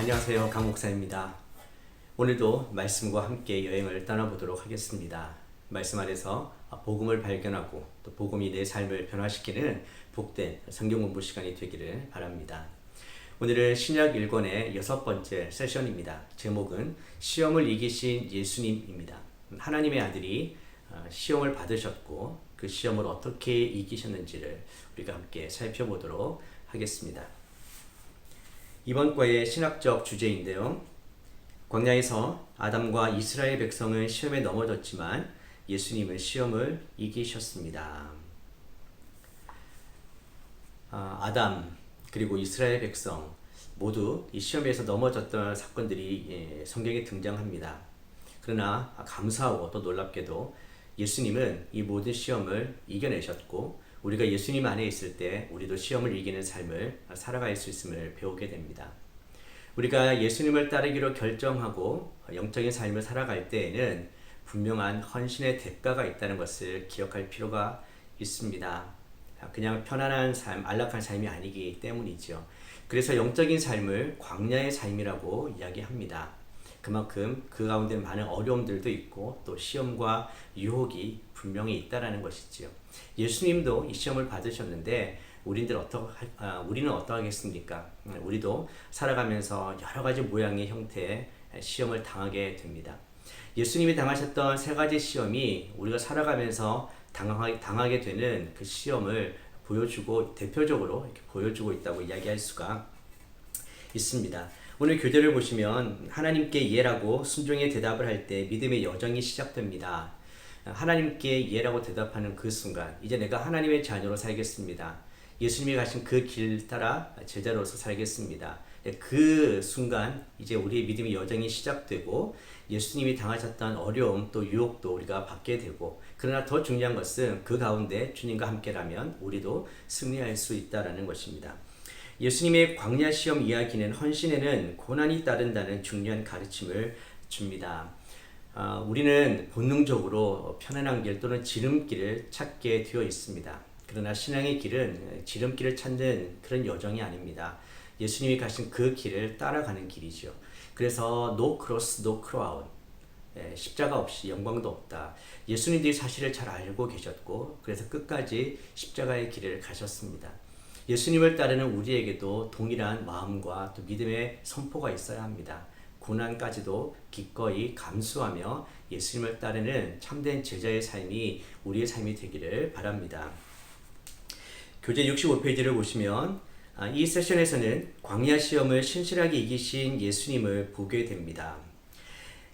안녕하세요. 강 목사입니다. 오늘도 말씀과 함께 여행을 떠나보도록 하겠습니다. 말씀 안에서 복음을 발견하고 또 복음이 내 삶을 변화시키는 복된 성경 공부 시간이 되기를 바랍니다. 오늘은 신약 1권의 6번째 세션입니다. 제목은 시험을 이기신 예수님입니다. 하나님의 아들이 시험을 받으셨고 그 시험을 어떻게 이기셨는지를 우리가 함께 살펴보도록 하겠습니다. 이번 과의 신학적 주제인데요. 광야에서 아담과 이스라엘 백성은 시험에 넘어졌지만 예수님은 시험을 이기셨습니다. 아담 그리고 이스라엘 백성 모두 이 시험에서 넘어졌던 사건들이 성경에 등장합니다. 그러나 감사하고 또 놀랍게도 예수님은 이 모든 시험을 이겨내셨고 우리가 예수님 안에 있을 때 우리도 시험을 이기는 삶을 살아갈 수 있음을 배우게 됩니다. 우리가 예수님을 따르기로 결정하고 영적인 삶을 살아갈 때에는 분명한 헌신의 대가가 있다는 것을 기억할 필요가 있습니다. 그냥 편안한 삶, 안락한 삶이 아니기 때문이죠. 그래서 영적인 삶을 광야의 삶이라고 이야기합니다. 그만큼 그 가운데 많은 어려움들도 있고 또 시험과 유혹이 분명히 있다라는 것이지요. 예수님도 이 시험을 받으셨는데 우리는 어떠하겠습니까? 우리도 살아가면서 여러 가지 모양의 형태의 시험을 당하게 됩니다. 예수님이 당하셨던 세 가지 시험이 우리가 살아가면서 당하게 되는 그 시험을 보여주고 대표적으로 이렇게 보여주고 있다고 이야기할 수가 있습니다. 오늘 교재를 보시면 하나님께 이해라고 순종의 대답을 할 때 믿음의 여정이 시작됩니다. 하나님께 이해라고 대답하는 그 순간 이제 내가 하나님의 자녀로 살겠습니다. 예수님이 가신 그 길 따라 제자로서 살겠습니다. 그 순간 이제 우리의 믿음의 여정이 시작되고 예수님이 당하셨던 어려움 또 유혹도 우리가 받게 되고 그러나 더 중요한 것은 그 가운데 주님과 함께라면 우리도 승리할 수 있다는 것입니다. 예수님의 광야 시험 이야기는 헌신에는 고난이 따른다는 중요한 가르침을 줍니다. 우리는 본능적으로 편안한 길 또는 지름길을 찾게 되어 있습니다. 그러나 신앙의 길은 지름길을 찾는 그런 여정이 아닙니다. 예수님이 가신 그 길을 따라가는 길이죠. 그래서 no cross, no crown. 십자가 없이 영광도 없다. 예수님들이 사실을 잘 알고 계셨고 그래서 끝까지 십자가의 길을 가셨습니다. 예수님을 따르는 우리에게도 동일한 마음과 또 믿음의 선포가 있어야 합니다. 고난까지도 기꺼이 감수하며 예수님을 따르는 참된 제자의 삶이 우리의 삶이 되기를 바랍니다. 교재 65페이지를 보시면 이 세션에서는 광야 시험을 신실하게 이기신 예수님을 보게 됩니다.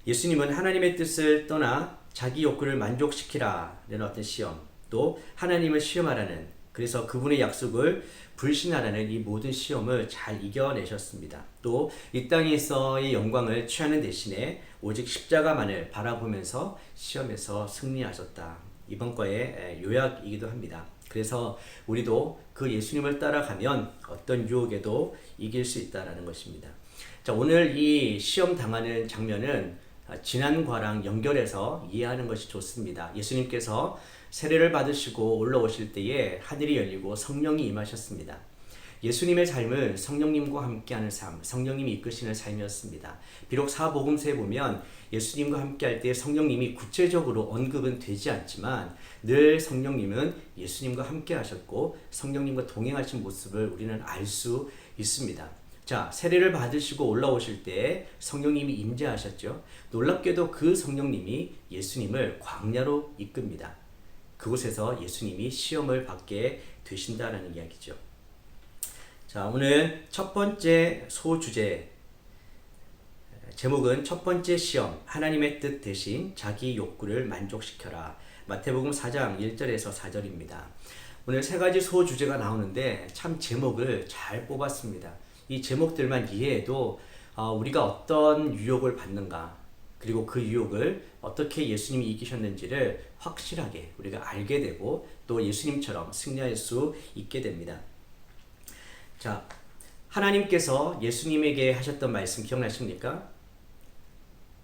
예수님은 하나님의 뜻을 떠나 자기 욕구를 만족시키라는 어떤 시험, 또 하나님을 시험하라는 그래서 그분의 약속을 불신하라는 이 모든 시험을 잘 이겨내셨습니다. 또 이 땅에서의 영광을 취하는 대신에 오직 십자가만을 바라보면서 시험에서 승리하셨다. 이번 과의 요약이기도 합니다. 그래서 우리도 그 예수님을 따라가면 어떤 유혹에도 이길 수 있다는 것입니다. 자, 오늘 이 시험 당하는 장면은 지난 과랑 연결해서 이해하는 것이 좋습니다. 예수님께서 세례를 받으시고 올라오실 때에 하늘이 열리고 성령이 임하셨습니다. 예수님의 삶은 성령님과 함께하는 삶, 성령님이 이끄시는 삶이었습니다. 비록 사복음서에 보면 예수님과 함께할 때 성령님이 구체적으로 언급은 되지 않지만 늘 성령님은 예수님과 함께하셨고 성령님과 동행하신 모습을 우리는 알 수 있습니다. 자, 세례를 받으시고 올라오실 때 성령님이 임재하셨죠. 놀랍게도 그 성령님이 예수님을 광야로 이끕니다. 그곳에서 예수님이 시험을 받게 되신다라는 이야기죠. 자, 오늘 첫 번째 소주제 제목은 첫 번째 시험, 하나님의 뜻 대신 자기 욕구를 만족시켜라. 마태복음 4장 1절에서 4절입니다. 오늘 세 가지 소주제가 나오는데 참 제목을 잘 뽑았습니다. 이 제목들만 이해해도 우리가 어떤 유혹을 받는가 그리고 그 유혹을 어떻게 예수님이 이기셨는지를 확실하게 우리가 알게 되고 또 예수님처럼 승리할 수 있게 됩니다. 자, 하나님께서 예수님에게 하셨던 말씀 기억나십니까?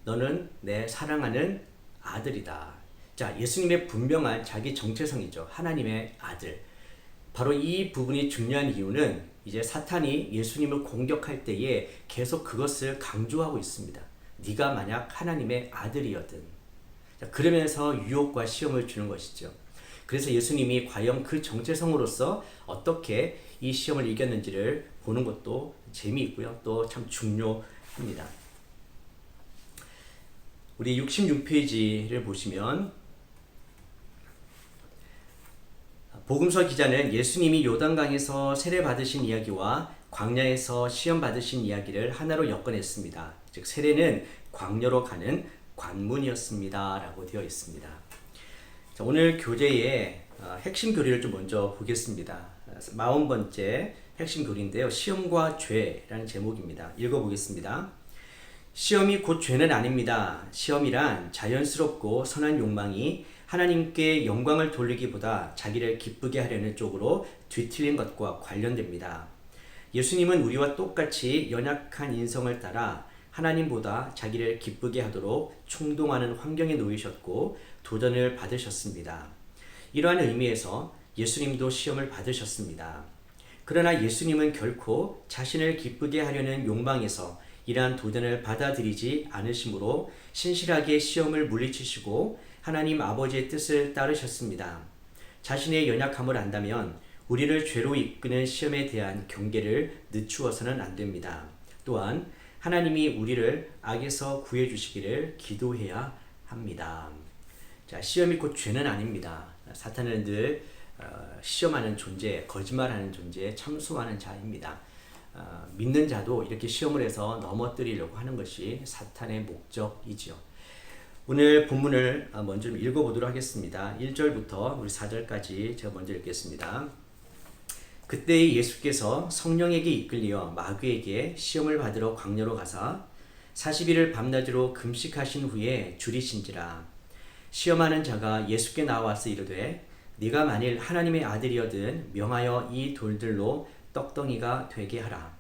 너는 내 사랑하는 아들이다. 자, 예수님의 분명한 자기 정체성이죠. 하나님의 아들. 바로 이 부분이 중요한 이유는 이제 사탄이 예수님을 공격할 때에 계속 그것을 강조하고 있습니다. 네가 만약 하나님의 아들이거든. 그러면서 유혹과 시험을 주는 것이죠. 그래서 예수님이 과연 그 정체성으로서 어떻게 이 시험을 이겼는지를 보는 것도 재미있고요. 또 참 중요합니다. 우리 66페이지를 보시면 복음서 기자는 예수님이 요단강에서 세례 받으신 이야기와 광야에서 시험 받으신 이야기를 하나로 엮어냈습니다. 즉 세례는 광야로 가는 관문이었습니다. 라고 되어 있습니다. 자, 오늘 교재의 핵심 교리를 좀 먼저 보겠습니다. 40번째 핵심 교리인데요. 시험과 죄라는 제목입니다. 읽어보겠습니다. 시험이 곧 죄는 아닙니다. 시험이란 자연스럽고 선한 욕망이 하나님께 영광을 돌리기보다 자기를 기쁘게 하려는 쪽으로 뒤틀린 것과 관련됩니다. 예수님은 우리와 똑같이 연약한 인성을 따라 하나님보다 자기를 기쁘게 하도록 충동하는 환경에 놓이셨고 도전을 받으셨습니다. 이러한 의미에서 예수님도 시험을 받으셨습니다. 그러나 예수님은 결코 자신을 기쁘게 하려는 욕망에서 이러한 도전을 받아들이지 않으시므로 신실하게 시험을 물리치시고 하나님 아버지의 뜻을 따르셨습니다. 자신의 연약함을 안다면 우리를 죄로 이끄는 시험에 대한 경계를 늦추어서는 안 됩니다. 또한 하나님이 우리를 악에서 구해 주시기를 기도해야 합니다. 자, 시험이 곧 죄는 아닙니다. 사탄은 늘 시험하는 존재, 거짓말하는 존재, 참소하는 자입니다. 믿는 자도 이렇게 시험을 해서 넘어뜨리려고 하는 것이 사탄의 목적이지요. 오늘 본문을 먼저 좀 읽어보도록 하겠습니다. 1절부터 우리 4절까지 제가 먼저 읽겠습니다. 그때 예수께서 성령에게 이끌려 마귀에게 시험을 받으러 광야로 가사 40일을 밤낮으로 금식하신 후에 줄이신지라. 시험하는 자가 예수께 나와서 이르되 네가 만일 하나님의 아들이거든 명하여 이 돌들로 떡덩이가 되게 하라.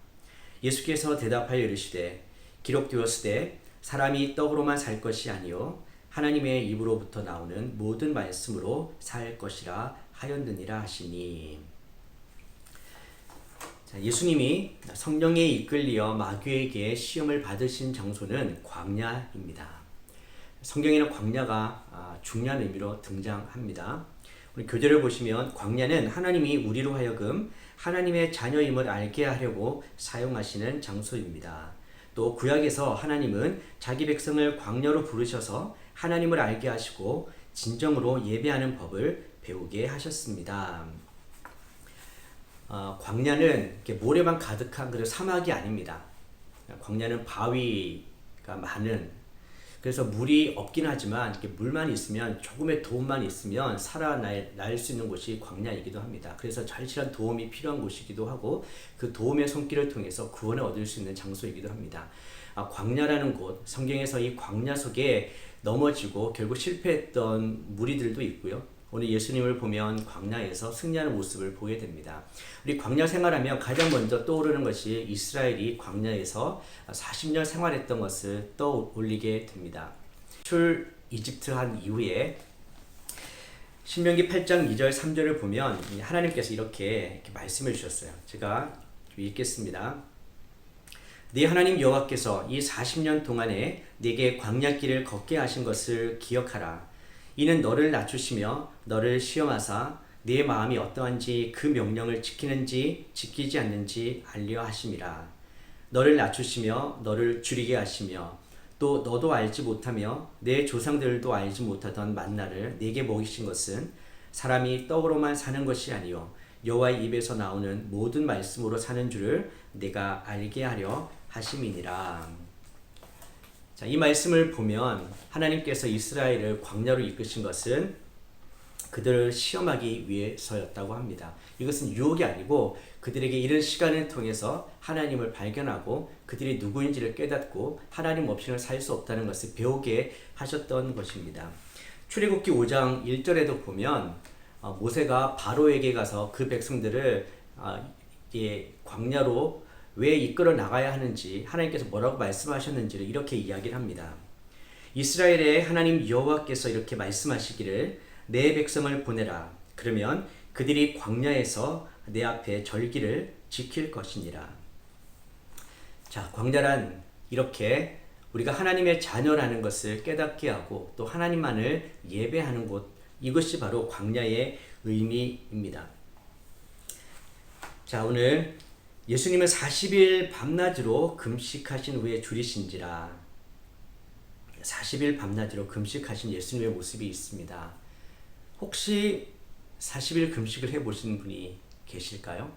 예수께서 대답하여 이르시되 기록되었으되 사람이 떡으로만 살 것이 아니요 하나님의 입으로부터 나오는 모든 말씀으로 살 것이라 하였느니라 하시니. 자, 예수님이 성령에 이끌려 마귀에게 시험을 받으신 장소는 광야입니다. 성경에는 광야가 중요한 의미로 등장합니다. 우리 교재를 보시면 광야는 하나님이 우리로 하여금 하나님의 자녀임을 알게 하려고 사용하시는 장소입니다. 또 구약에서 하나님은 자기 백성을 광야로 부르셔서 하나님을 알게 하시고 진정으로 예배하는 법을 배우게 하셨습니다. 광야는 이렇게 모래만 가득한 그런 사막이 아닙니다. 광야는 바위가 많은, 그래서 물이 없긴 하지만 이렇게 물만 있으면, 조금의 도움만 있으면 살아날 수 있는 곳이 광야이기도 합니다. 그래서 절실한 도움이 필요한 곳이기도 하고 그 도움의 손길을 통해서 구원을 얻을 수 있는 장소이기도 합니다. 광야라는 곳, 성경에서 이 광야 속에 넘어지고 결국 실패했던 무리들도 있고요. 오늘 예수님을 보면 광야에서 승리하는 모습을 보게 됩니다. 우리 광야 생활하면 가장 먼저 떠오르는 것이 이스라엘이 광야에서 40년 생활했던 것을 떠올리게 됩니다. 출 이집트한 이후에 신명기 8장 2절 3절을 보면 하나님께서 이렇게 말씀해 주셨어요. 제가 읽겠습니다. 네 하나님 여호와께서 이 40년 동안에 네게 광야길을 걷게 하신 것을 기억하라. 이는 너를 낮추시며 너를 시험하사 네 마음이 어떠한지 그 명령을 지키는지 지키지 않는지 알려 하심이라. 너를 낮추시며 너를 줄이게 하시며 또 너도 알지 못하며 내 조상들도 알지 못하던 만나를 네게 먹이신 것은 사람이 떡으로만 사는 것이 아니요 여호와의 입에서 나오는 모든 말씀으로 사는 줄을 내가 알게 하려 하심이니라. 자, 이 말씀을 보면 하나님께서 이스라엘을 광야로 이끄신 것은 그들을 시험하기 위해서였다고 합니다. 이것은 유혹이 아니고 그들에게 이런 시간을 통해서 하나님을 발견하고 그들이 누구인지를 깨닫고 하나님 없이는 살 수 없다는 것을 배우게 하셨던 것입니다. 출애굽기 5장 1절에도 보면 모세가 바로에게 가서 그 백성들을 광야로 왜 이끌어 나가야 하는지, 하나님께서 뭐라고 말씀하셨는지를 이렇게 이야기를 합니다. 이스라엘의 하나님 여호와께서 이렇게 말씀하시기를 내 백성을 보내라. 그러면 그들이 광야에서 내 앞에 절기를 지킬 것이니라. 자, 광야란 이렇게 우리가 하나님의 자녀라는 것을 깨닫게 하고 또 하나님만을 예배하는 곳, 이것이 바로 광야의 의미입니다. 자, 오늘 예수님은 40일 밤낮으로 금식하신 후에 줄이신지라. 40일 밤낮으로 금식하신 예수님의 모습이 있습니다. 혹시 40일 금식을 해보신 분이 계실까요?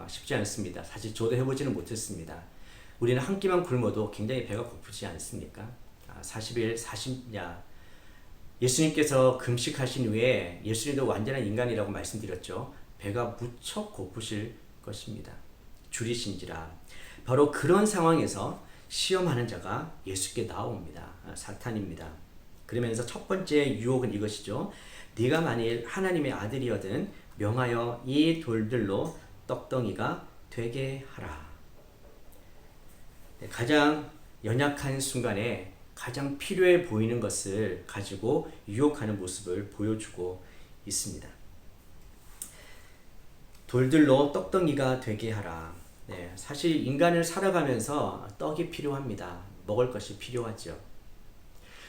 쉽지 않습니다. 사실 저도 해보지는 못했습니다. 우리는 한 끼만 굶어도 굉장히 배가 고프지 않습니까? 40일, 40야. 예수님께서 금식하신 후에 예수님도 완전한 인간이라고 말씀드렸죠. 배가 무척 고프실 것입니다. 줄이신지라. 바로 그런 상황에서 시험하는 자가 예수께 나옵니다. 사탄입니다. 그러면서 첫 번째 유혹은 이것이죠. 네가 만일 하나님의 아들이거든 명하여 이 돌들로 떡덩이가 되게 하라. 가장 연약한 순간에 가장 필요해 보이는 것을 가지고 유혹하는 모습을 보여주고 있습니다. 돌들로 떡덩이가 되게 하라. 네, 사실 인간을 살아가면서 떡이 필요합니다. 먹을 것이 필요하죠.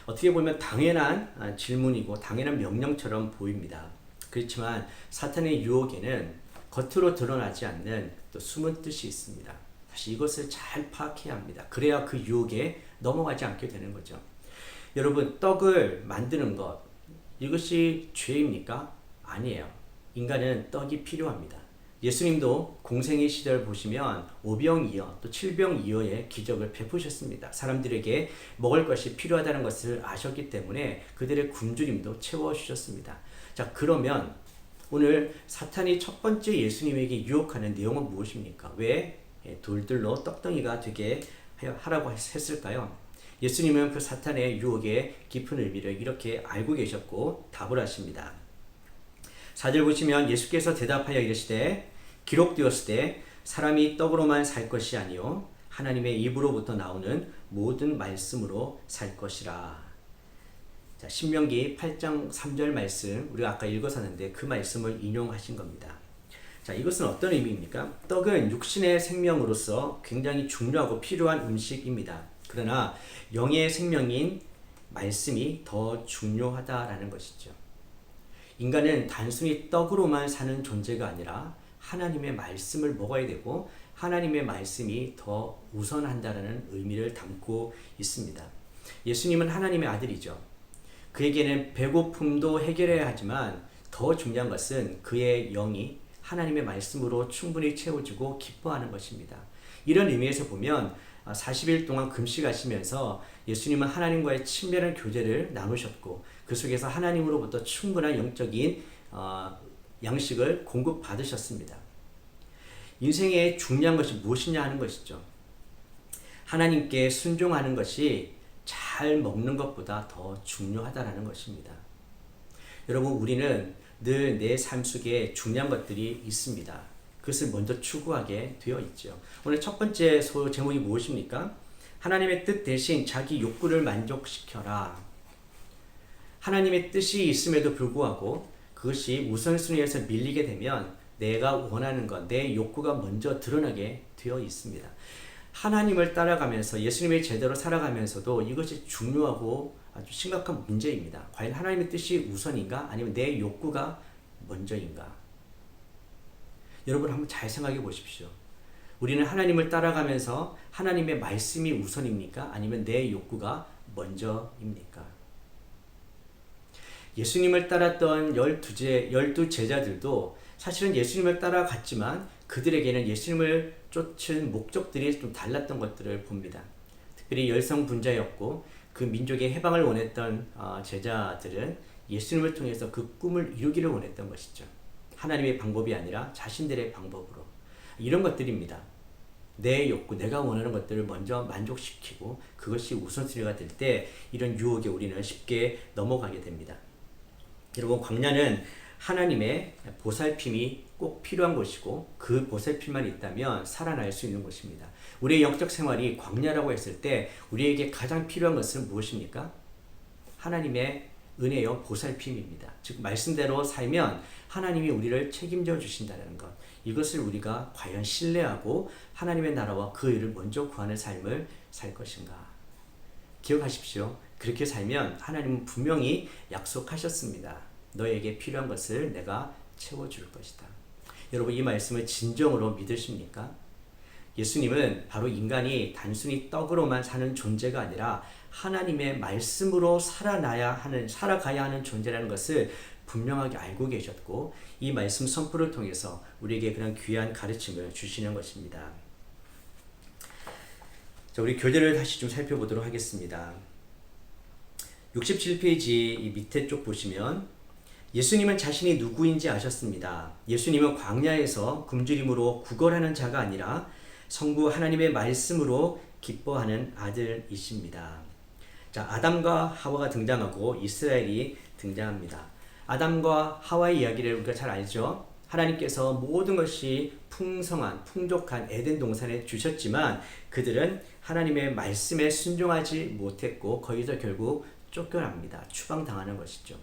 어떻게 보면 당연한 질문이고 당연한 명령처럼 보입니다. 그렇지만 사탄의 유혹에는 겉으로 드러나지 않는 또 숨은 뜻이 있습니다. 사실 이것을 잘 파악해야 합니다. 그래야 그 유혹에 넘어가지 않게 되는 거죠. 여러분, 떡을 만드는 것, 이것이 죄입니까? 아니에요. 인간은 떡이 필요합니다. 예수님도 공생의 시절 보시면 오병이어 또 칠병이어의 기적을 베푸셨습니다. 사람들에게 먹을 것이 필요하다는 것을 아셨기 때문에 그들의 굶주림도 채워주셨습니다. 자, 그러면 오늘 사탄이 첫 번째 예수님에게 유혹하는 내용은 무엇입니까? 왜 돌들로 떡덩이가 되게 하라고 했을까요? 예수님은 그 사탄의 유혹의 깊은 의미를 이렇게 알고 계셨고 답을 하십니다. 4절 보시면 예수께서 대답하여 이르시되 기록되었으되 사람이 떡으로만 살 것이 아니요 하나님의 입으로부터 나오는 모든 말씀으로 살 것이라. 자, 신명기 8장 3절 말씀 우리가 아까 읽었었는데 그 말씀을 인용하신 겁니다. 자, 이것은 어떤 의미입니까? 떡은 육신의 생명으로서 굉장히 중요하고 필요한 음식입니다. 그러나 영의 생명인 말씀이 더 중요하다라는 것이죠. 인간은 단순히 떡으로만 사는 존재가 아니라 하나님의 말씀을 먹어야 되고 하나님의 말씀이 더 우선한다라는 의미를 담고 있습니다. 예수님은 하나님의 아들이죠. 그에게는 배고픔도 해결해야 하지만 더 중요한 것은 그의 영이 하나님의 말씀으로 충분히 채워지고 기뻐하는 것입니다. 이런 의미에서 보면 40일 동안 금식하시면서 예수님은 하나님과의 친밀한 교제를 나누셨고 그 속에서 하나님으로부터 충분한 영적인 양식을 공급받으셨습니다. 인생의 중요한 것이 무엇이냐 하는 것이죠. 하나님께 순종하는 것이 잘 먹는 것보다 더 중요하다는 것입니다. 여러분, 우리는 늘 내 삶 속에 중요한 것들이 있습니다. 그것을 먼저 추구하게 되어 있죠. 오늘 첫 번째 제목이 무엇입니까? 하나님의 뜻 대신 자기 욕구를 만족시켜라. 하나님의 뜻이 있음에도 불구하고 그것이 우선순위에서 밀리게 되면 내가 원하는 것, 내 욕구가 먼저 드러나게 되어 있습니다. 하나님을 따라가면서 예수님의 제대로 살아가면서도 이것이 중요하고 아주 심각한 문제입니다. 과연 하나님의 뜻이 우선인가? 아니면 내 욕구가 먼저인가? 여러분 한번 잘 생각해 보십시오. 우리는 하나님을 따라가면서 하나님의 말씀이 우선입니까? 아니면 내 욕구가 먼저입니까? 예수님을 따랐던 12 제자들도 사실은 예수님을 따라갔지만 그들에게는 예수님을 쫓은 목적들이 좀 달랐던 것들을 봅니다. 특별히 열성분자였고 그 민족의 해방을 원했던 제자들은 예수님을 통해서 그 꿈을 이루기를 원했던 것이죠. 하나님의 방법이 아니라 자신들의 방법으로. 이런 것들입니다. 내 욕구, 내가 원하는 것들을 먼저 만족시키고 그것이 우선순위가 될 때 이런 유혹에 우리는 쉽게 넘어가게 됩니다. 여러분, 광야는 하나님의 보살핌이 꼭 필요한 곳이고 그 보살핌만 있다면 살아날 수 있는 곳입니다. 우리의 영적 생활이 광야라고 했을 때 우리에게 가장 필요한 것은 무엇입니까? 하나님의 은혜요 보살핌입니다. 즉 말씀대로 살면 하나님이 우리를 책임져 주신다는 것. 이것을 우리가 과연 신뢰하고 하나님의 나라와 그 일을 먼저 구하는 삶을 살 것인가. 기억하십시오. 그렇게 살면 하나님은 분명히 약속하셨습니다. 너에게 필요한 것을 내가 채워줄 것이다. 여러분 이 말씀을 진정으로 믿으십니까? 예수님은 바로 인간이 단순히 떡으로만 사는 존재가 아니라 하나님의 말씀으로 살아가야 하는 존재라는 것을 분명하게 알고 계셨고 이 말씀 선포를 통해서 우리에게 그런 귀한 가르침을 주시는 것입니다. 자, 우리 교재를 다시 좀 살펴보도록 하겠습니다. 67페이지 이 밑에 쪽 보시면 예수님은 자신이 누구인지 아셨습니다. 예수님은 광야에서 굶주림으로 구걸하는 자가 아니라 성부 하나님의 말씀으로 기뻐하는 아들이십니다. 자, 아담과 하와가 등장하고 이스라엘이 등장합니다. 아담과 하와의 이야기를 우리가 잘 알죠. 하나님께서 모든 것이 풍성한 풍족한 에덴 동산에 주셨지만 그들은 하나님의 말씀에 순종하지 못했고 거기서 결국 쫓겨납니다. 추방당하는 것이죠.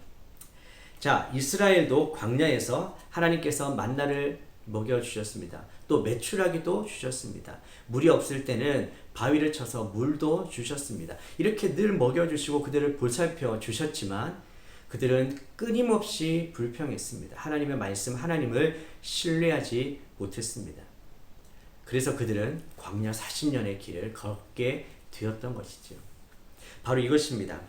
자, 이스라엘도 광야에서 하나님께서 만나를 먹여주셨습니다. 또 메추라기도 주셨습니다. 물이 없을 때는 바위를 쳐서 물도 주셨습니다. 이렇게 늘 먹여주시고 그들을 보살펴 주셨지만 그들은 끊임없이 불평했습니다. 하나님의 말씀, 하나님을 신뢰하지 못했습니다. 그래서 그들은 광야 40년의 길을 걷게 되었던 것이죠. 바로 이것입니다.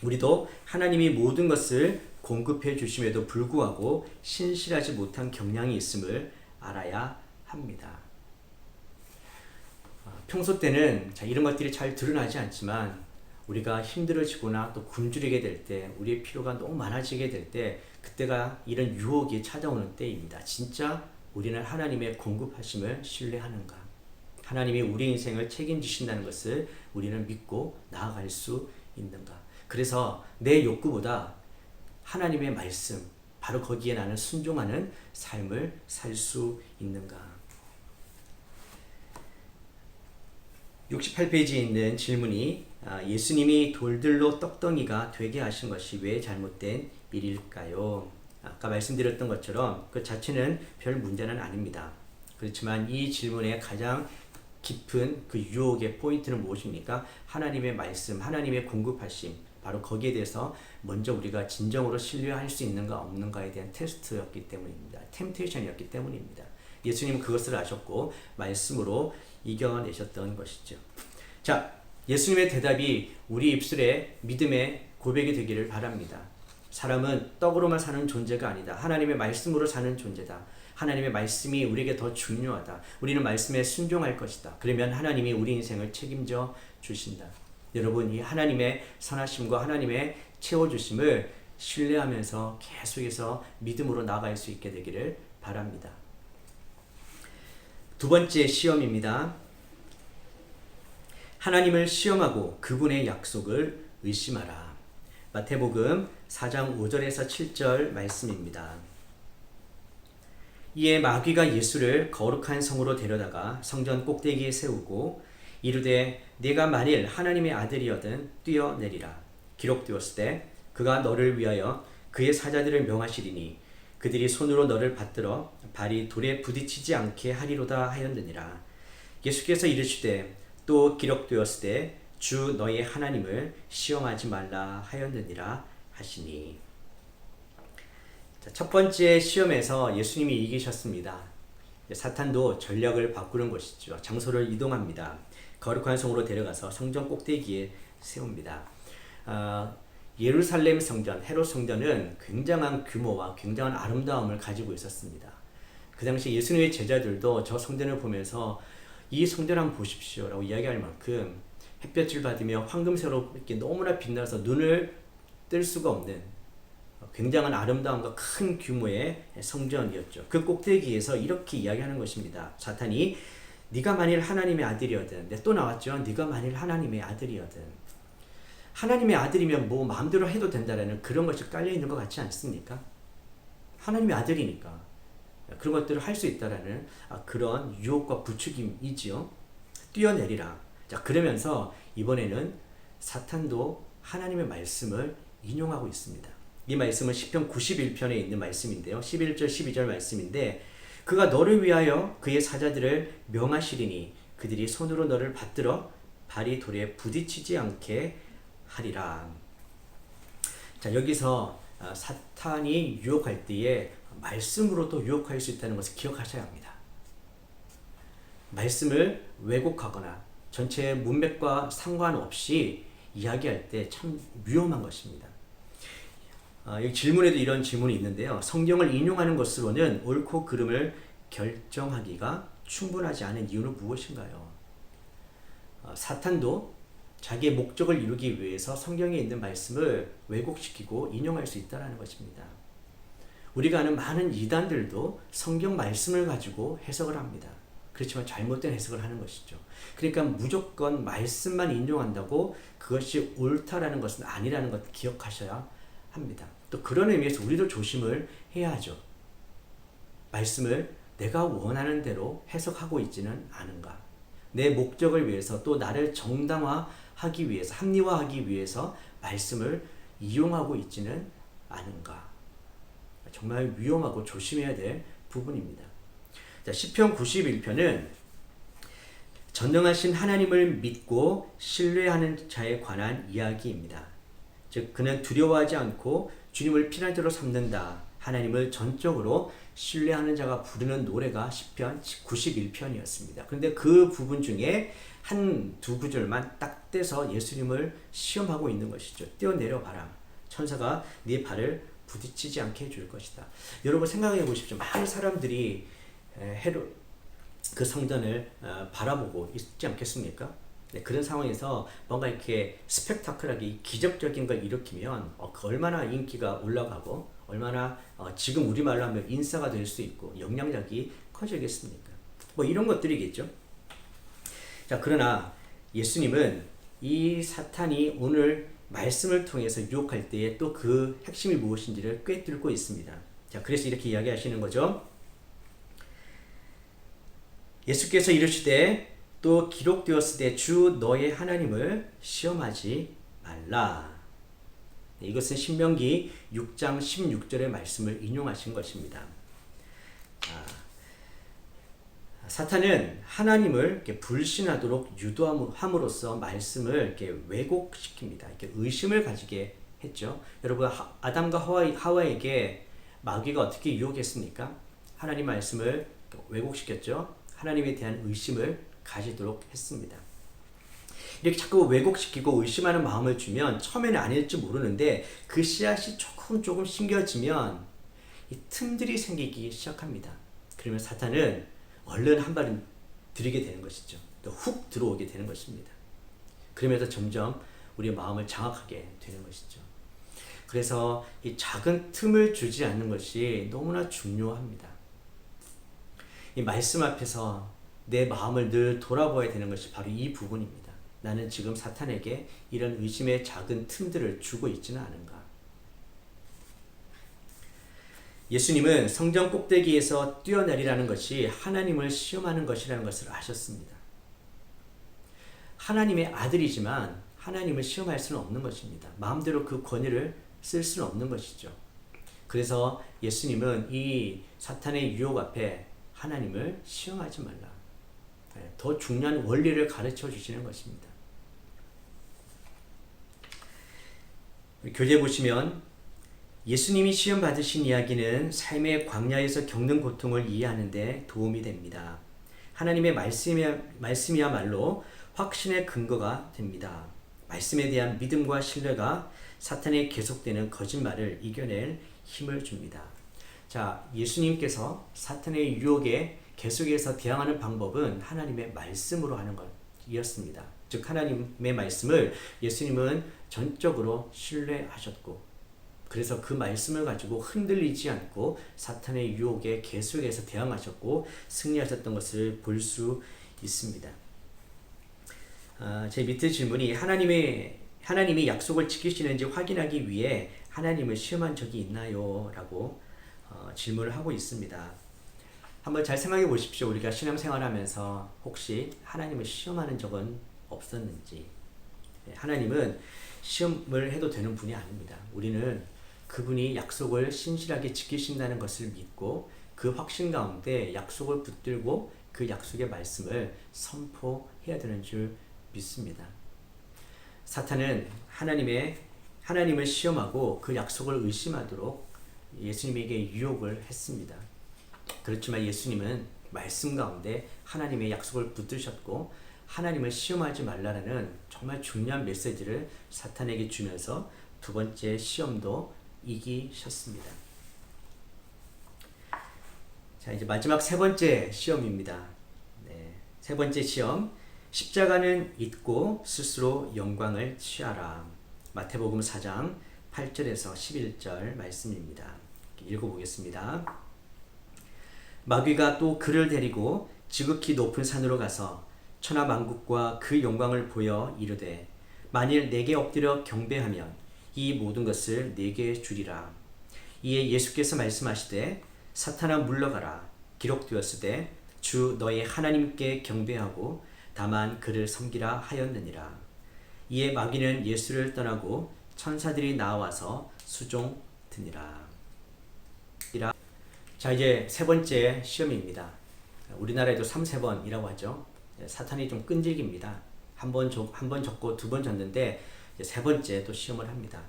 우리도 하나님이 모든 것을 공급해 주심에도 불구하고 신실하지 못한 경향이 있음을 알아야 합니다. 평소 때는 이런 것들이 잘 드러나지 않지만 우리가 힘들어지거나 또 굶주리게 될 때, 우리의 필요가 너무 많아지게 될 때, 그때가 이런 유혹이 찾아오는 때입니다. 진짜 우리는 하나님의 공급하심을 신뢰하는가? 하나님이 우리 인생을 책임지신다는 것을 우리는 믿고 나아갈 수 있는가? 그래서 내 욕구보다 하나님의 말씀, 바로 거기에 나는 순종하는 삶을 살 수 있는가? 68페이지에 있는 질문이 예수님이 돌들로 떡덩이가 되게 하신 것이 왜 잘못된 일일까요? 아까 말씀드렸던 것처럼 그 자체는 별 문제는 아닙니다. 그렇지만 이 질문의 가장 깊은 그 유혹의 포인트는 무엇입니까? 하나님의 말씀, 하나님의 공급하심, 바로 거기에 대해서 먼저 우리가 진정으로 신뢰할 수 있는가 없는가에 대한 테스트였기 때문입니다. 템테이션이었기 때문입니다. 예수님은 그것을 아셨고 말씀으로 이겨내셨던 것이죠. 자, 예수님의 대답이 우리 입술에 믿음의 고백이 되기를 바랍니다. 사람은 떡으로만 사는 존재가 아니다. 하나님의 말씀으로 사는 존재다. 하나님의 말씀이 우리에게 더 중요하다. 우리는 말씀에 순종할 것이다. 그러면 하나님이 우리 인생을 책임져 주신다. 여러분, 이 하나님의 선하심과 하나님의 채워주심을 신뢰하면서 계속해서 믿음으로 나아갈 수 있게 되기를 바랍니다. 두 번째 시험입니다. 하나님을 시험하고 그분의 약속을 의심하라. 마태복음 4장 5절에서 7절 말씀입니다. 이에 마귀가 예수를 거룩한 성으로 데려다가 성전 꼭대기에 세우고 이르되 네가 만일 하나님의 아들이거든 뛰어내리라. 기록되었을 때 그가 너를 위하여 그의 사자들을 명하시리니 그들이 손으로 너를 받들어 발이 돌에 부딪히지 않게 하리로다 하였느니라. 예수께서 이르시되 또 기록되었을 때 주 너의 하나님을 시험하지 말라 하였느니라 하시니. 자, 첫 번째 시험에서 예수님이 이기셨습니다. 사탄도 전략을 바꾸는 것이죠. 장소를 이동합니다. 거룩한 성으로 데려가서 성전 꼭대기에 세웁니다. 예루살렘 성전, 헤롯 성전은 굉장한 규모와 굉장한 아름다움을 가지고 있었습니다. 그 당시 예수님의 제자들도 저 성전을 보면서 이 성전 한번 보십시오 라고 이야기할 만큼 햇볕을 받으며 황금새로 이렇게 너무나 빛나서 눈을 뜰 수가 없는 굉장한 아름다움과 큰 규모의 성전이었죠. 그 꼭대기에서 이렇게 이야기하는 것입니다. 사탄이 네가 만일 하나님의 아들이거든. 또 나왔죠. 네가 만일 하나님의 아들이거든. 하나님의 아들이면 뭐 마음대로 해도 된다라는 그런 것이 깔려있는 것 같지 않습니까? 하나님의 아들이니까 그런 것들을 할 수 있다라는 그런 유혹과 부추김이지요. 뛰어내리라. 자, 그러면서 이번에는 사탄도 하나님의 말씀을 인용하고 있습니다. 이 말씀은 시편 91편에 있는 말씀인데요. 11절 12절 말씀인데 그가 너를 위하여 그의 사자들을 명하시리니 그들이 손으로 너를 받들어 발이 돌에 부딪히지 않게 하리라. 자, 여기서 사탄이 유혹할 때에 말씀으로도 유혹할 수 있다는 것을 기억하셔야 합니다. 말씀을 왜곡하거나 전체 문맥과 상관없이 이야기할 때 참 위험한 것입니다. 여기 질문에도 이런 질문이 있는데요. 성경을 인용하는 것으로는 옳고 그름을 결정하기가 충분하지 않은 이유는 무엇인가요? 사탄도 자기의 목적을 이루기 위해서 성경에 있는 말씀을 왜곡시키고 인용할 수 있다는 것입니다. 우리가 아는 많은 이단들도 성경 말씀을 가지고 해석을 합니다. 그렇지만 잘못된 해석을 하는 것이죠. 그러니까 무조건 말씀만 인용한다고 그것이 옳다라는 것은 아니라는 것 기억하셔야 합니다. 또 그런 의미에서 우리도 조심을 해야 하죠. 말씀을 내가 원하는 대로 해석하고 있지는 않은가. 내 목적을 위해서 또 나를 정당화하기 위해서 합리화하기 위해서 말씀을 이용하고 있지는 않은가. 정말 위험하고 조심해야 될 부분입니다. 자, 시편 91편은 전능하신 하나님을 믿고 신뢰하는 자에 관한 이야기입니다. 즉 그는 두려워하지 않고 주님을 피난처로 삼는다. 하나님을 전적으로 신뢰하는 자가 부르는 노래가 시편 91편이었습니다. 그런데 그 부분 중에 한 두 구절만 딱 떼서 예수님을 시험하고 있는 것이죠. 뛰어내려 봐라. 천사가 네 발을 부딪히지 않게 해줄 것이다. 여러분 생각해 보십시오. 많은 사람들이 그 성전을 바라보고 있지 않겠습니까? 네, 그런 상황에서 뭔가 이렇게 스펙타클하게 기적적인 걸 일으키면 얼마나 인기가 올라가고 얼마나 지금 우리말로 하면 인싸가 될 수 있고 영향력이 커지겠습니까? 뭐 이런 것들이겠죠. 자, 그러나 예수님은 이 사탄이 오늘 말씀을 통해서 유혹할 때에 또 그 핵심이 무엇인지를 꿰뚫고 있습니다. 자, 그래서 이렇게 이야기하시는 거죠. 예수께서 이르시되 또 기록되었으되 주 너의 하나님을 시험하지 말라. 이것은 신명기 6장 16절의 말씀을 인용하신 것입니다. 사탄은 하나님을 이렇게 불신하도록 유도함으로써 말씀을 이렇게 왜곡시킵니다. 이렇게 의심을 가지게 했죠. 여러분, 아담과 하와에게 마귀가 어떻게 유혹했습니까? 하나님 말씀을 왜곡시켰죠. 하나님에 대한 의심을 가지도록 했습니다. 이렇게 자꾸 왜곡시키고 의심하는 마음을 주면 처음에는 아닐지 모르는데 그 씨앗이 조금 심겨지면 이 틈들이 생기기 시작합니다. 그러면 사탄은 얼른 한 발은 들이게 되는 것이죠. 또 훅 들어오게 되는 것입니다. 그러면서 점점 우리의 마음을 장악하게 되는 것이죠. 그래서 이 작은 틈을 주지 않는 것이 너무나 중요합니다. 이 말씀 앞에서 내 마음을 늘 돌아봐야 되는 것이 바로 이 부분입니다. 나는 지금 사탄에게 이런 의심의 작은 틈들을 주고 있지는 않은가. 예수님은 성전 꼭대기에서 뛰어내리라는 것이 하나님을 시험하는 것이라는 것을 아셨습니다. 하나님의 아들이지만 하나님을 시험할 수는 없는 것입니다. 마음대로 그 권위를 쓸 수는 없는 것이죠. 그래서 예수님은 이 사탄의 유혹 앞에 하나님을 시험하지 말라. 더 중요한 원리를 가르쳐 주시는 것입니다. 교재 보시면 예수님이 시험 받으신 이야기는 삶의 광야에서 겪는 고통을 이해하는 데 도움이 됩니다. 하나님의 말씀이야말로 확신의 근거가 됩니다. 말씀에 대한 믿음과 신뢰가 사탄의 계속되는 거짓말을 이겨낼 힘을 줍니다. 자, 예수님께서 사탄의 유혹에 계속해서 대항하는 방법은 하나님의 말씀으로 하는 것이었습니다. 즉 하나님의 말씀을 예수님은 전적으로 신뢰하셨고 그래서 그 말씀을 가지고 흔들리지 않고 사탄의 유혹에 계속해서 대항하셨고 승리하셨던 것을 볼 수 있습니다. 제 밑에 질문이 하나님이 약속을 지키시는지 확인하기 위해 하나님을 시험한 적이 있나요? 라고 질문을 하고 있습니다. 한번 잘 생각해 보십시오. 우리가 신앙생활하면서 혹시 하나님을 시험하는 적은 없었는지. 하나님은 시험을 해도 되는 분이 아닙니다. 우리는 그분이 약속을 신실하게 지키신다는 것을 믿고 그 확신 가운데 약속을 붙들고 그 약속의 말씀을 선포해야 되는 줄 믿습니다. 사탄은 하나님을 시험하고 그 약속을 의심하도록 예수님에게 유혹을 했습니다. 그렇지만 예수님은 말씀 가운데 하나님의 약속을 붙드셨고 하나님을 시험하지 말라는 정말 중요한 메시지를 사탄에게 주면서 두 번째 시험도 이기셨습니다. 자, 이제 마지막 세 번째 시험입니다. 네, 세 번째 시험, 십자가는 잊고 스스로 영광을 취하라. 마태복음 4장 8절에서 11절 말씀입니다. 읽어보겠습니다. 마귀가 또 그를 데리고 지극히 높은 산으로 가서 천하 만국과 그 영광을 보여 이르되 만일 내게 엎드려 경배하면 이 모든 것을 내게 주리라. 이에 예수께서 말씀하시되 사탄아 물러가라. 기록되었으되 주 너의 하나님께 경배하고 다만 그를 섬기라 하였느니라. 이에 마귀는 예수를 떠나고 천사들이 나와서 수종드니라. 자, 이제 세 번째 시험입니다. 우리나라에도 3세번이라고 하죠. 사탄이 좀 끈질깁니다. 한 번 졌고 두 번 졌는데 세 번째 또 시험을 합니다.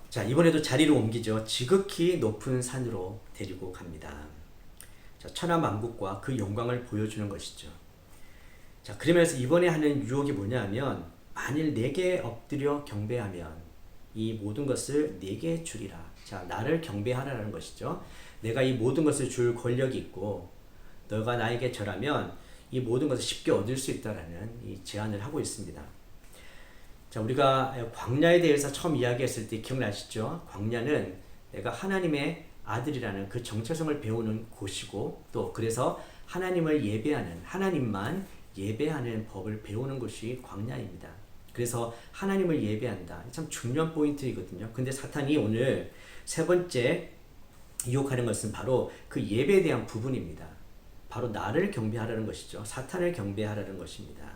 자, 이번에도 자리를 옮기죠. 지극히 높은 산으로 데리고 갑니다. 자, 천하 만국과 그 영광을 보여주는 것이죠. 자, 그러면서 이번에 하는 유혹이 뭐냐면 만일 내게 엎드려 경배하면 이 모든 것을 내게 주리라. 자, 나를 경배하라는 것이죠. 내가 이 모든 것을 줄 권력이 있고 너가 나에게 절하면 이 모든 것을 쉽게 얻을 수 있다라는 이 제안을 하고 있습니다. 자, 우리가 광야에 대해서 처음 이야기했을 때 기억나시죠? 광야는 내가 하나님의 아들이라는 그 정체성을 배우는 곳이고 또 그래서 하나님을 예배하는 하나님만 예배하는 법을 배우는 곳이 광야입니다. 그래서 하나님을 예배한다. 참 중요한 포인트이거든요. 근데 사탄이 오늘 세 번째 유혹하는 것은 바로 그 예배에 대한 부분입니다. 바로 나를 경배하라는 것이죠. 사탄을 경배하라는 것입니다.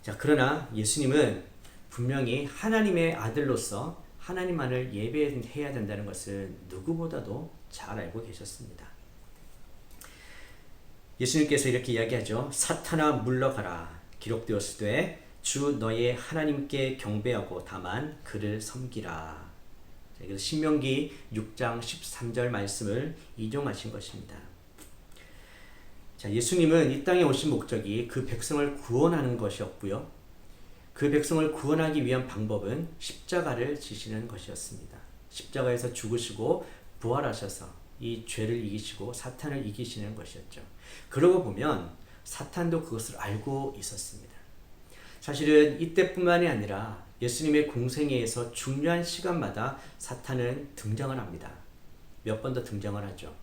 자, 그러나 예수님은 분명히 하나님의 아들로서 하나님만을 예배해야 된다는 것을 누구보다도 잘 알고 계셨습니다. 예수님께서 이렇게 이야기하죠. 사탄아 물러가라. 기록되었으되 주 너의 하나님께 경배하고 다만 그를 섬기라. 그래서 신명기 6장 13절 말씀을 인용하신 것입니다. 자, 예수님은 이 땅에 오신 목적이 그 백성을 구원하는 것이었고요. 그 백성을 구원하기 위한 방법은 십자가를 지시는 것이었습니다. 십자가에서 죽으시고 부활하셔서 이 죄를 이기시고 사탄을 이기시는 것이었죠. 그러고 보면 사탄도 그것을 알고 있었습니다. 사실은 이때뿐만이 아니라 예수님의 공생애에서 중요한 시간마다 사탄은 등장을 합니다. 몇 번 더 등장을 하죠.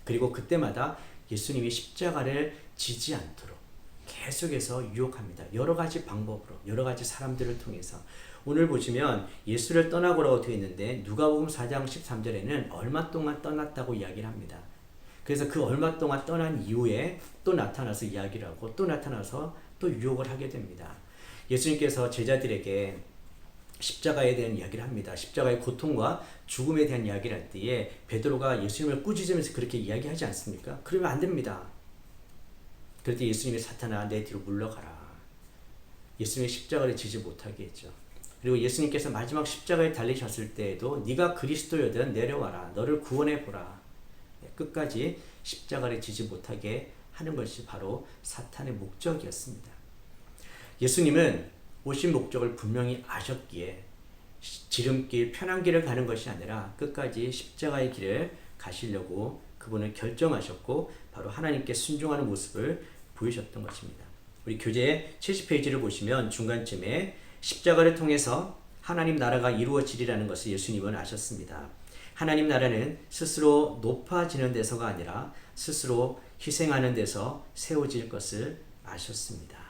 그리고 그때마다 예수님이 십자가를 지지 않도록 계속해서 유혹합니다. 여러 가지 방법으로, 여러 가지 사람들을 통해서. 오늘 보시면 예수를 떠나고라고 되어 있는데 누가복음 4장 13절에는 얼마 동안 떠났다고 이야기를 합니다. 그래서 그 얼마 동안 떠난 이후에 또 나타나서 이야기를 하고 또 나타나서 또 유혹을 하게 됩니다. 예수님께서 제자들에게 십자가에 대한 이야기를 합니다. 십자가의 고통과 죽음에 대한 이야기를 할 때에 베드로가 예수님을 꾸짖으면서 그렇게 이야기하지 않습니까? 그러면 안 됩니다. 그럴 때 예수님이 사탄아 내 뒤로 물러가라. 예수님의 십자가를 지지 못하게 했죠. 그리고 예수님께서 마지막 십자가에 달리셨을 때에도 네가 그리스도여든 내려와라. 너를 구원해보라. 끝까지 십자가를 지지 못하게 하는 것이 바로 사탄의 목적이었습니다. 예수님은 오신 목적을 분명히 아셨기에 지름길, 편한 길을 가는 것이 아니라 끝까지 십자가의 길을 가시려고 그분은 결정하셨고 바로 하나님께 순종하는 모습을 보이셨던 것입니다. 우리 교재 70페이지를 보시면 중간쯤에 십자가를 통해서 하나님 나라가 이루어지리라는 것을 예수님은 아셨습니다. 하나님 나라는 스스로 높아지는 데서가 아니라 스스로 희생하는 데서 세워질 것을 아셨습니다.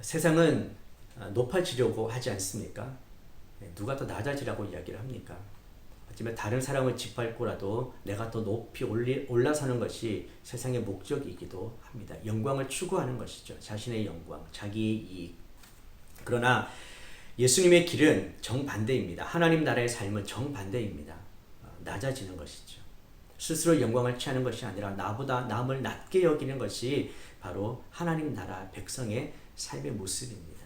세상은 높아지려고 하지 않습니까? 누가 더 낮아지라고 이야기를 합니까? 하지만 다른 사람을 짓밟고라도 내가 더 높이 올라서는 것이 세상의 목적이기도 합니다. 영광을 추구하는 것이죠. 자신의 영광, 자기의 이익. 그러나 예수님의 길은 정반대입니다. 하나님 나라의 삶은 정반대입니다. 낮아지는 것이죠. 스스로 영광을 취하는 것이 아니라 나보다 남을 낮게 여기는 것이 바로 하나님 나라 백성의 삶의 모습입니다.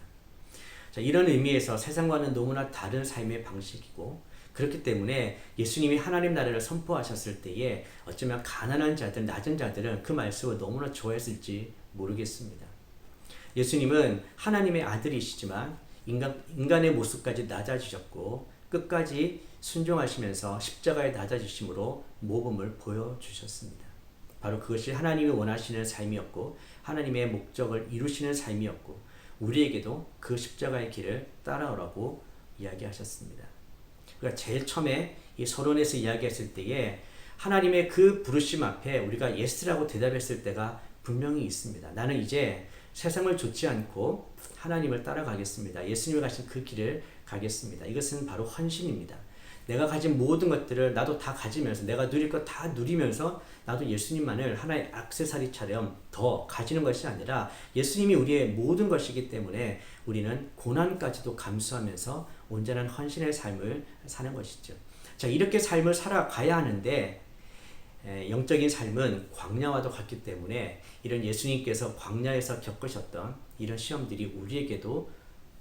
자, 이런 의미에서 세상과는 너무나 다른 삶의 방식이고, 그렇기 때문에 예수님이 하나님 나라를 선포하셨을 때에 어쩌면 가난한 자들, 낮은 자들은 그 말씀을 너무나 좋아했을지 모르겠습니다. 예수님은 하나님의 아들이시지만 인간의 모습까지 낮아지셨고 끝까지 순종하시면서 십자가에 낮아지심으로 모범을 보여주셨습니다. 바로 그것이 하나님이 원하시는 삶이었고 하나님의 목적을 이루시는 삶이었고, 우리에게도 그 십자가의 길을 따라오라고 이야기하셨습니다. 그러니까 제일 처음에 이 서론에서 이야기했을 때에 하나님의 그 부르심 앞에 우리가 예스라고 대답했을 때가 분명히 있습니다. 나는 이제 세상을 좇지 않고 하나님을 따라가겠습니다. 예수님이 가신 그 길을 가겠습니다. 이것은 바로 헌신입니다. 내가 가진 모든 것들을 나도 다 가지면서, 내가 누릴 것 다 누리면서 나도 예수님만을 하나의 액세서리처럼 더 가지는 것이 아니라 예수님이 우리의 모든 것이기 때문에 우리는 고난까지도 감수하면서 온전한 헌신의 삶을 사는 것이죠. 자, 이렇게 삶을 살아가야 하는데 영적인 삶은 광야와도 같기 때문에 이런 예수님께서 광야에서 겪으셨던 이런 시험들이 우리에게도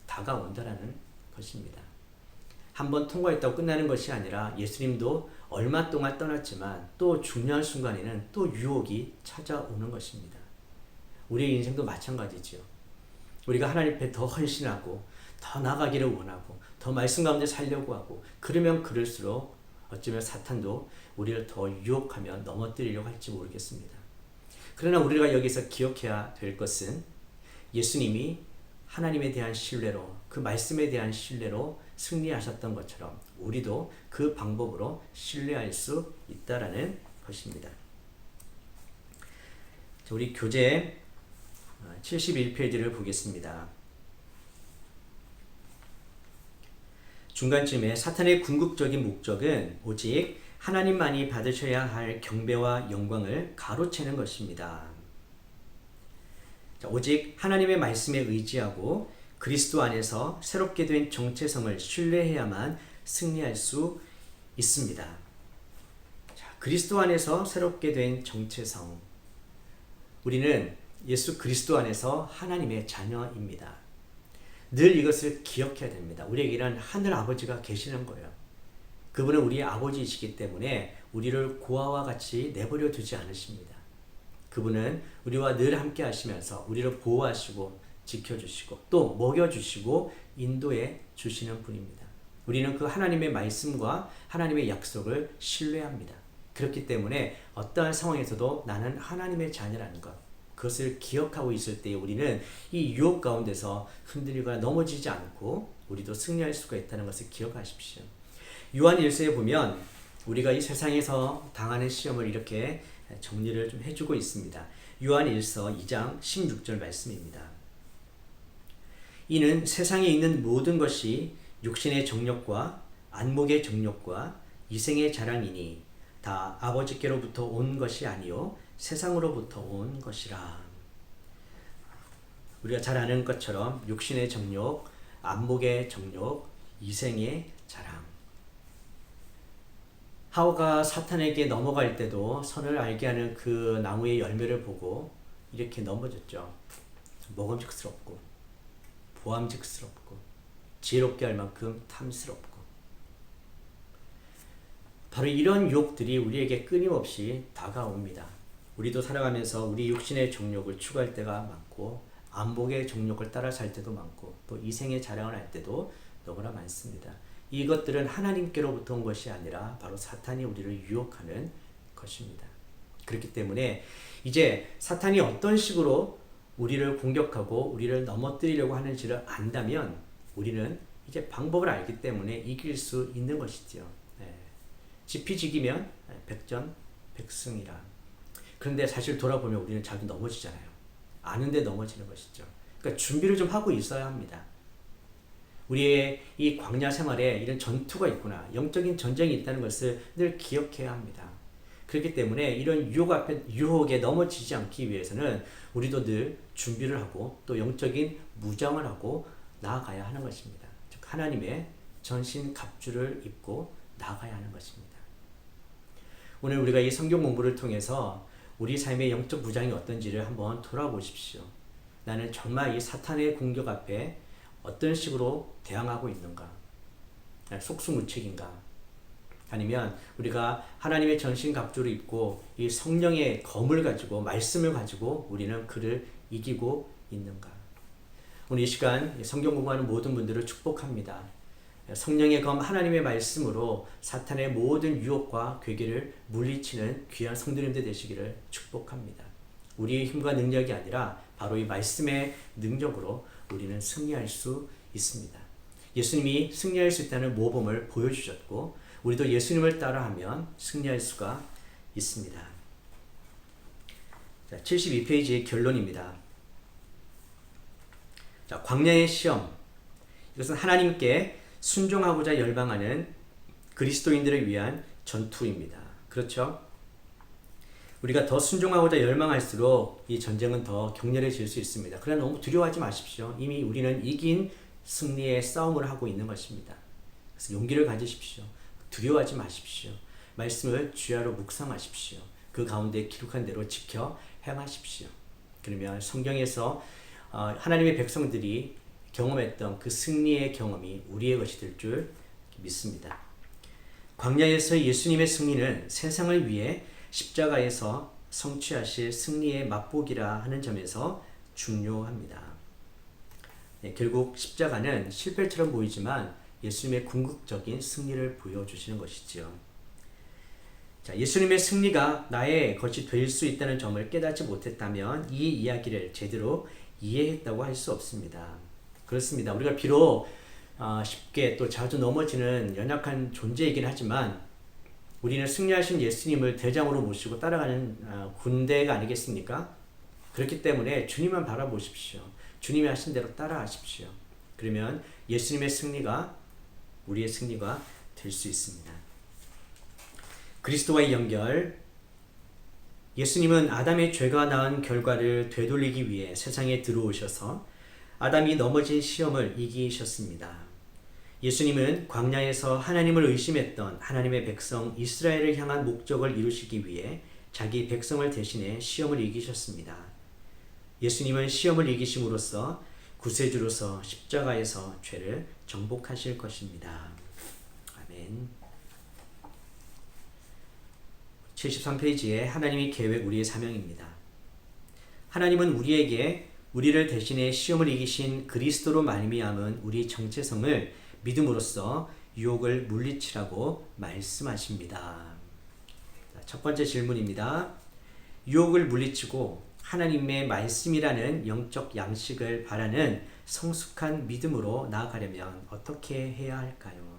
다가온다라는 것입니다. 한번 통과했다고 끝나는 것이 아니라 예수님도 얼마 동안 떠났지만 또 중요한 순간에는 또 유혹이 찾아오는 것입니다. 우리의 인생도 마찬가지죠. 우리가 하나님 앞에 더 헌신하고 더 나아가기를 원하고 더 말씀 가운데 살려고 하고, 그러면 그럴수록 어쩌면 사탄도 우리를 더 유혹하며 넘어뜨리려고 할지 모르겠습니다. 그러나 우리가 여기서 기억해야 될 것은 예수님이 하나님에 대한 신뢰로, 그 말씀에 대한 신뢰로 승리하셨던 것처럼 우리도 그 방법으로 신뢰할 수 있다라는 것입니다. 우리 교재 71페이지를 보겠습니다. 중간쯤에 사탄의 궁극적인 목적은 오직 하나님만이 받으셔야 할 경배와 영광을 가로채는 것입니다. 오직 하나님의 말씀에 의지하고 그리스도 안에서 새롭게 된 정체성을 신뢰해야만 승리할 수 있습니다. 자, 그리스도 안에서 새롭게 된 정체성. 우리는 예수 그리스도 안에서 하나님의 자녀입니다. 늘 이것을 기억해야 됩니다. 우리에게는 하늘 아버지가 계시는 거예요. 그분은 우리의 아버지이시기 때문에 우리를 고아와 같이 내버려 두지 않으십니다. 그분은 우리와 늘 함께 하시면서 우리를 보호하시고 지켜주시고 또 먹여주시고 인도해 주시는 분입니다. 우리는 그 하나님의 말씀과 하나님의 약속을 신뢰합니다. 그렇기 때문에 어떠한 상황에서도 나는 하나님의 자녀라는 것, 그것을 기억하고 있을 때 우리는 이 유혹 가운데서 흔들리거나 넘어지지 않고 우리도 승리할 수가 있다는 것을 기억하십시오. 요한 1서에 보면 우리가 이 세상에서 당하는 시험을 이렇게 정리를 좀 해주고 있습니다. 요한 1서 2장 16절 말씀입니다. 이는 세상에 있는 모든 것이 육신의 정욕과 안목의 정욕과 이생의 자랑이니 다 아버지께로부터 온 것이 아니요 세상으로부터 온 것이라. 우리가 잘 아는 것처럼 육신의 정욕, 안목의 정욕, 이생의 자랑. 하와가 사탄에게 넘어갈 때도 선을 알게 하는 그 나무의 열매를 보고 이렇게 넘어졌죠. 먹음직스럽고 보암직스럽고 지혜롭게 할 만큼 탐스럽고. 바로 이런 유혹들이 우리에게 끊임없이 다가옵니다. 우리도 살아가면서 우리 육신의 정욕을 추구할 때가 많고 안목의 정욕을 따라 살 때도 많고 또 이생의 자랑을 할 때도 너무나 많습니다. 이것들은 하나님께로부터 온 것이 아니라 바로 사탄이 우리를 유혹하는 것입니다. 그렇기 때문에 이제 사탄이 어떤 식으로 우리를 공격하고 우리를 넘어뜨리려고 하는지를 안다면 우리는 이제 방법을 알기 때문에 이길 수 있는 것이지요. 지피지기면 백전백승이라. 그런데 사실 돌아보면 우리는 자주 넘어지잖아요. 아는데 넘어지는 것이죠. 그러니까 준비를 좀 하고 있어야 합니다. 우리의 이 광야 생활에 이런 전투가 있구나, 영적인 전쟁이 있다는 것을 늘 기억해야 합니다. 그렇기 때문에 이런 유혹에 넘어지지 않기 위해서는 우리도 늘 준비를 하고 또 영적인 무장을 하고 나아가야 하는 것입니다. 즉 하나님의 전신 갑주를 입고 나아가야 하는 것입니다. 오늘 우리가 이 성경 공부를 통해서 우리 삶의 영적 무장이 어떤지를 한번 돌아보십시오. 나는 정말 이 사탄의 공격 앞에 어떤 식으로 대항하고 있는가? 속수무책인가? 아니면 우리가 하나님의 전신 갑주를 입고 이 성령의 검을 가지고 말씀을 가지고 우리는 그를 이기고 있는가? 오늘 이 시간 성경 공부하는 모든 분들을 축복합니다. 성령의 검 하나님의 말씀으로 사탄의 모든 유혹과 괴계를 물리치는 귀한 성도님들 되시기를 축복합니다. 우리의 힘과 능력이 아니라 바로 이 말씀의 능력으로 우리는 승리할 수 있습니다. 예수님이 승리할 수 있다는 모범을 보여주셨고 우리도 예수님을 따라하면 승리할 수가 있습니다. 자, 72페이지의 결론입니다. 자, 광야의 시험. 이것은 하나님께 순종하고자 열방하는 그리스도인들을 위한 전투입니다. 그렇죠? 우리가 더 순종하고자 열망할수록 이 전쟁은 더 격렬해질 수 있습니다. 그러나 너무 두려워하지 마십시오. 이미 우리는 이긴 승리의 싸움을 하고 있는 것입니다. 그래서 용기를 가지십시오. 두려워하지 마십시오. 말씀을 주야로 묵상하십시오. 그 가운데 기록한 대로 지켜 행하십시오. 그러면 성경에서 하나님의 백성들이 경험했던 그 승리의 경험이 우리의 것이 될 줄 믿습니다. 광야에서 예수님의 승리는 세상을 위해 십자가에서 성취하실 승리의 맛보기라 하는 점에서 중요합니다. 네, 결국 십자가는 실패처럼 보이지만 예수님의 궁극적인 승리를 보여주시는 것이지요. 자, 예수님의 승리가 나의 것이 될 수 있다는 점을 깨닫지 못했다면 이 이야기를 제대로 이해했다고 할 수 없습니다. 그렇습니다. 우리가 비록 쉽게 또 자주 넘어지는 연약한 존재이긴 하지만 우리는 승리하신 예수님을 대장으로 모시고 따라가는 군대가 아니겠습니까? 그렇기 때문에 주님만 바라보십시오. 주님이 하신 대로 따라하십시오. 그러면 예수님의 승리가 우리의 승리가 될 수 있습니다. 그리스도와의 연결. 예수님은 아담의 죄가 낳은 결과를 되돌리기 위해 세상에 들어오셔서 아담이 넘어진 시험을 이기셨습니다. 예수님은 광야에서 하나님을 의심했던 하나님의 백성 이스라엘을 향한 목적을 이루시기 위해 자기 백성을 대신해 시험을 이기셨습니다. 예수님은 시험을 이기심으로써 구세주로서 십자가에서 죄를 정복하실 것입니다. 아멘. 73페이지에 하나님의 계획 우리의 사명입니다. 하나님은 우리에게 우리를 대신해 시험을 이기신 그리스도로 말미암은 우리 정체성을 믿음으로써 유혹을 물리치라고 말씀하십니다. 첫 번째 질문입니다. 유혹을 물리치고 하나님의 말씀이라는 영적 양식을 바라는 성숙한 믿음으로 나아가려면 어떻게 해야 할까요?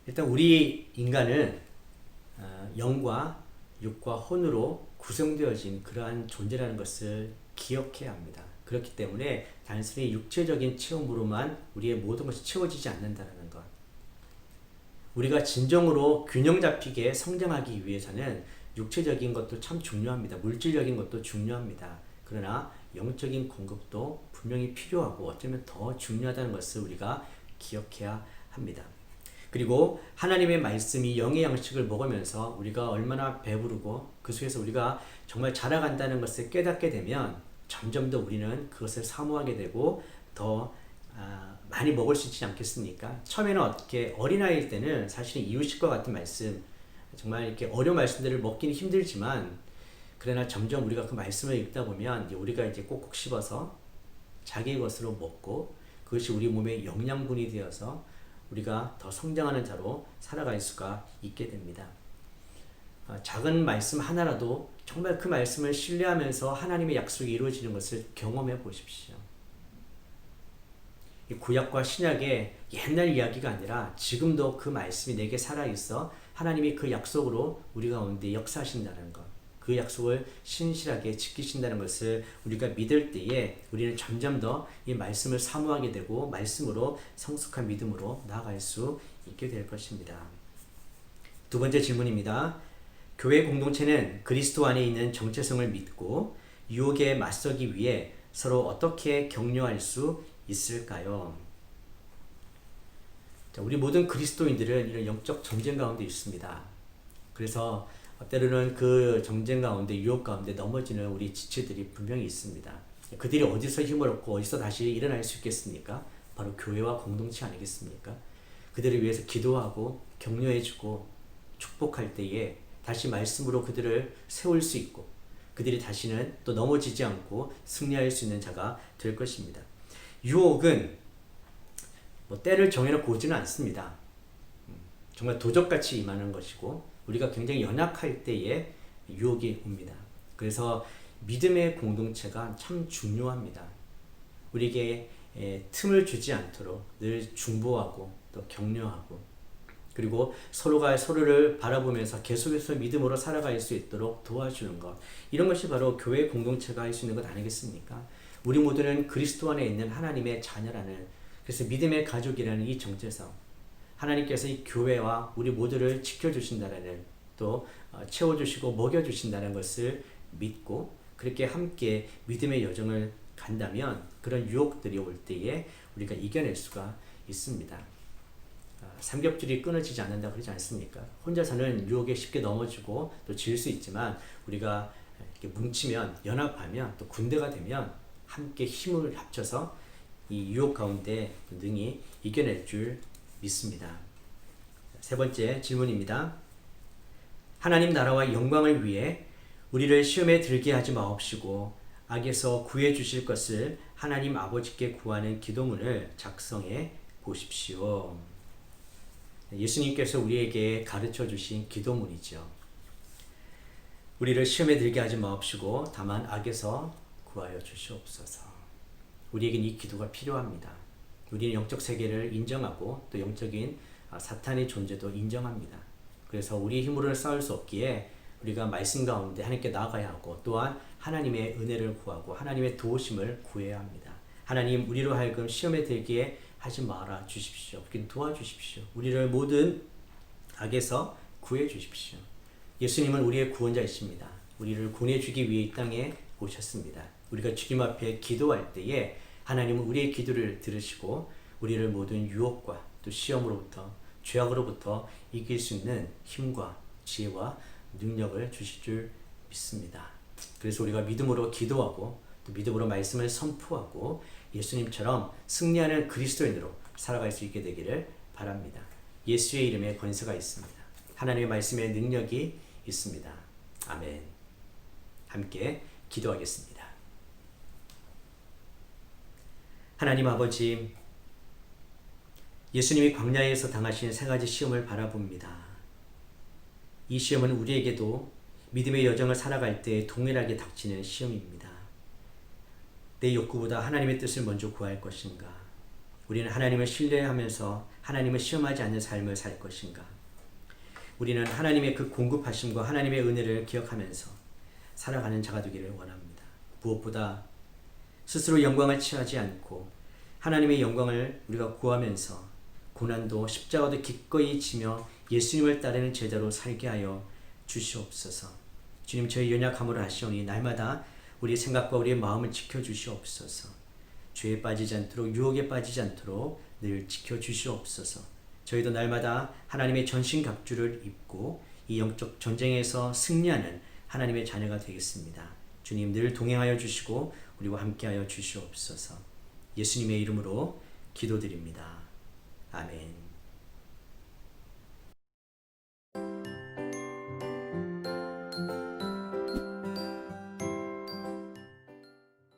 일단 우리 인간은 영과 육과 혼으로 구성되어진 그러한 존재라는 것을 기억해야 합니다. 그렇기 때문에 단순히 육체적인 체험으로만 우리의 모든 것이 채워지지 않는다는 것. 우리가 진정으로 균형 잡히게 성장하기 위해서는 육체적인 것도 참 중요합니다. 물질적인 것도 중요합니다. 그러나 영적인 공급도 분명히 필요하고 어쩌면 더 중요하다는 것을 우리가 기억해야 합니다. 그리고 하나님의 말씀이 영의 양식을 먹으면서 우리가 얼마나 배부르고 그 속에서 우리가 정말 자라간다는 것을 깨닫게 되면 점점 더 우리는 그것을 사모하게 되고 더 많이 먹을 수 있지 않겠습니까? 처음에는 어떻게 어린아이일 때는 사실 이유식과 같은 말씀 정말 이렇게 어려운 말씀들을 먹기는 힘들지만 그러나 점점 우리가 그 말씀을 읽다 보면 우리가 이제 꼭꼭 씹어서 자기의 것으로 먹고 그것이 우리 몸의 영양분이 되어서 우리가 더 성장하는 자로 살아갈 수가 있게 됩니다. 작은 말씀 하나라도 정말 그 말씀을 신뢰하면서 하나님의 약속이 이루어지는 것을 경험해 보십시오. 이 구약과 신약의 옛날 이야기가 아니라 지금도 그 말씀이 내게 살아있어 하나님이 그 약속으로 우리 가운데 역사하신다는 것, 그 약속을 신실하게 지키신다는 것을 우리가 믿을 때에 우리는 점점 더 이 말씀을 사모하게 되고 말씀으로 성숙한 믿음으로 나아갈 수 있게 될 것입니다. 두 번째 질문입니다. 교회 공동체는 그리스도 안에 있는 정체성을 믿고 유혹에 맞서기 위해 서로 어떻게 격려할 수 있을까요? 자, 우리 모든 그리스도인들은 이런 영적 전쟁 가운데 있습니다. 그래서 때로는 그 전쟁 가운데, 유혹 가운데 넘어지는 우리 지체들이 분명히 있습니다. 그들이 어디서 힘을 얻고 어디서 다시 일어날 수 있겠습니까? 바로 교회와 공동체 아니겠습니까? 그들을 위해서 기도하고 격려해주고 축복할 때에 다시 말씀으로 그들을 세울 수 있고 그들이 다시는 또 넘어지지 않고 승리할 수 있는 자가 될 것입니다. 유혹은 때를 정해놓고 오지는 않습니다. 정말 도적같이 임하는 것이고 우리가 굉장히 연약할 때에 유혹이 옵니다. 그래서 믿음의 공동체가 참 중요합니다. 우리에게 틈을 주지 않도록 늘 중보하고 또 격려하고 그리고 서로가 서로를 바라보면서 계속해서 믿음으로 살아갈 수 있도록 도와주는 것, 이런 것이 바로 교회 공동체가 할 수 있는 것 아니겠습니까? 우리 모두는 그리스도 안에 있는 하나님의 자녀라는, 그래서 믿음의 가족이라는 이 정체성, 하나님께서 이 교회와 우리 모두를 지켜주신다라는, 또 채워주시고 먹여주신다는 것을 믿고 그렇게 함께 믿음의 여정을 간다면 그런 유혹들이 올 때에 우리가 이겨낼 수가 있습니다. 삼겹줄이 끊어지지 않는다 그러지 않습니까? 혼자서는 유혹에 쉽게 넘어지고 또 질 수 있지만 우리가 이렇게 뭉치면, 연합하면, 또 군대가 되면 함께 힘을 합쳐서 이 유혹 가운데 능히 이겨낼 줄 믿습니다. 세 번째 질문입니다. 하나님 나라와 영광을 위해 우리를 시험에 들게 하지 마옵시고 악에서 구해 주실 것을 하나님 아버지께 구하는 기도문을 작성해 보십시오. 예수님께서 우리에게 가르쳐 주신 기도문이죠. 우리를 시험에 들게 하지 마옵시고 다만 악에서 구하여 주시옵소서. 우리에겐 이 기도가 필요합니다. 우리는 영적 세계를 인정하고 또 영적인 사탄의 존재도 인정합니다. 그래서 우리 힘으로는 싸울 수 없기에 우리가 말씀 가운데 하나님께 나아가야 하고 또한 하나님의 은혜를 구하고 하나님의 도우심을 구해야 합니다. 하나님, 우리로 하여금 시험에 들게 하지 말아 주십시오. 도와주십시오. 우리를 모든 악에서 구해 주십시오. 예수님은 우리의 구원자이십니다. 우리를 구원해주기 위해 이 땅에 오셨습니다. 우리가 주님 앞에 기도할 때에 하나님은 우리의 기도를 들으시고 우리를 모든 유혹과 또 시험으로부터, 죄악으로부터 이길 수 있는 힘과 지혜와 능력을 주실 줄 믿습니다. 그래서 우리가 믿음으로 기도하고 또 믿음으로 말씀을 선포하고 예수님처럼 승리하는 그리스도인으로 살아갈 수 있게 되기를 바랍니다. 예수의 이름에 권세가 있습니다. 하나님의 말씀에 능력이 있습니다. 아멘. 함께 기도하겠습니다. 하나님 아버지, 예수님이 광야에서 당하신 세 가지 시험을 바라봅니다. 이 시험은 우리에게도 믿음의 여정을 살아갈 때 동일하게 닥치는 시험입니다. 내 욕구보다 하나님의 뜻을 먼저 구할 것인가? 우리는 하나님을 신뢰하면서 하나님을 시험하지 않는 삶을 살 것인가? 우리는 하나님의 그 공급하심과 하나님의 은혜를 기억하면서 살아가는 자가 되기를 원합니다. 무엇보다 스스로 영광을 취하지 않고 하나님의 영광을 우리가 구하면서 고난도 십자가도 기꺼이 지며 예수님을 따르는 제자로 살게 하여 주시옵소서. 주님, 저희 연약함으로 하시오니 날마다 우리의 생각과 우리의 마음을 지켜주시옵소서. 죄에 빠지지 않도록, 유혹에 빠지지 않도록 늘 지켜주시옵소서. 저희도 날마다 하나님의 전신갑주를 입고 이 영적 전쟁에서 승리하는 하나님의 자녀가 되겠습니다. 주님, 늘 동행하여 주시고 우리와 함께하여 주시옵소서. 예수님의 이름으로 기도드립니다. 아멘.